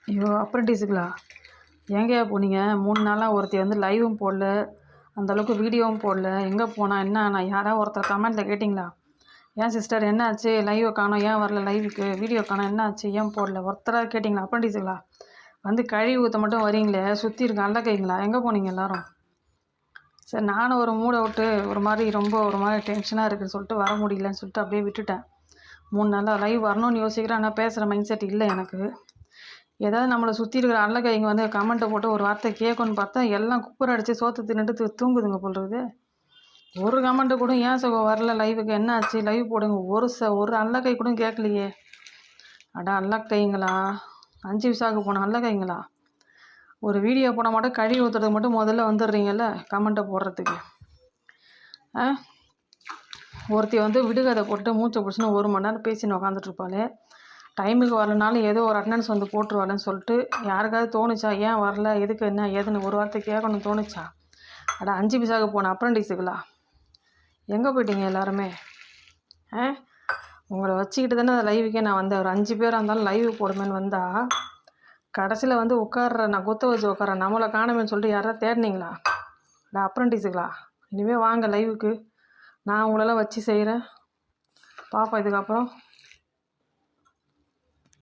ஐயோ! அப்ரெண்டிஸுங்களா? எங்கேயா போனீங்க? 3 நாளா ஒருத்தி வந்து லைவும் போடல, அந்த அளவுக்கு வீடியோவும் போடல. எங்கே போனா? என்ன ஆனா? யாராவது ஒருத்தர் கமெண்ட்டில் கேட்டிங்களா? ஏன் சிஸ்டர் என்ன ஆச்சு? லைவை காணோம், ஏன் வரல லைவுக்கு? வீடியோ காணோம், என்ன ஆச்சு? ஏன் போடல? ஒருத்தராக கேட்டிங்களா? அப்ரெண்டிஸுங்களா? வந்து கழுவி ஊற்ற மட்டும் வரீங்களே, சுற்றி இருக்க அல்ல கைங்களா? எங்கே போனீங்க எல்லாரும்? சரி, நானும் ஒரு மூடை விட்டு ஒரு மாதிரி டென்ஷனாக இருக்குதுன்னு சொல்லிட்டு வர முடியலன்னு சொல்லிட்டு அப்படியே விட்டுட்டேன். 3 நாளாக லைவ் வரணும்னு யோசிக்கிறேன், ஆனால் பேசுகிற மைண்ட் செட் இல்லை எனக்கு. ஏதாவது நம்மளை சுற்றி இருக்கிற அல்ல கைங்க வந்து கமெண்ட்டை போட்டு ஒரு வார்த்தை கேட்கணும்னு பார்த்தா எல்லாம் குப்புற அடித்து சோற்று தின்னுட்டு தூங்குதுங்க போல்றது. ஒரு கமெண்ட்டு கூட ஏன் சுகம் வரல லைவுக்கு, என்ன ஆச்சு, லைவ் போடுங்க, ஒரு அல்ல கை கூட கேட்கலையே. அடா அல்ல கைங்களா, 5 விசாவுக்கு போன அல்ல கைங்களா, ஒரு வீடியோ போனால் மட்டும் கழுவி ஊற்றுறதுக்கு மட்டும் முதல்ல வந்துடுறீங்கல்ல கமெண்ட்டை போடுறதுக்கு. ஒருத்தி வந்து விடுகதை போட்டு மூச்சை பிடிச்சின்னு 1 மணி நேரம் பேசின்னு உக்காந்துட்ருப்பாளே, டைமுக்கு வரலனாலும் ஏதோ ஒரு அட்டண்டன்ஸ் வந்து போட்டுருவாளேன்னு சொல்லிட்டு யாருக்காவது தோணுச்சா? ஏன் வரல, எதுக்கு, என்ன ஏதுன்னு ஒரு வார்த்தை கேட்கணும்னு தோணுச்சா? அட 5 பைசாவுக்கு போன அப்ரெண்டிஸுகளா, எங்கே போயிட்டீங்க எல்லாருமே? உங்களை வச்சுக்கிட்டு தானே அந்த லைவுக்கே நான் வந்தேன். ஒரு 5 பேராக இருந்தாலும் லைவ் போடுமேன்னு வந்தால் கடைசியில் வந்து நான் குத்த வச்சு உட்காரேன், நம்மளை காணுமேன்னு சொல்லிட்டு யாராவது தேடினீங்களா? நான் அப்ரெண்டிஸுகளா, இனிமேல் வாங்க லைவுக்கு, நான் உங்களெல்லாம் வச்சு செய்கிறேன், பார்ப்போம் இதுக்கப்புறம்.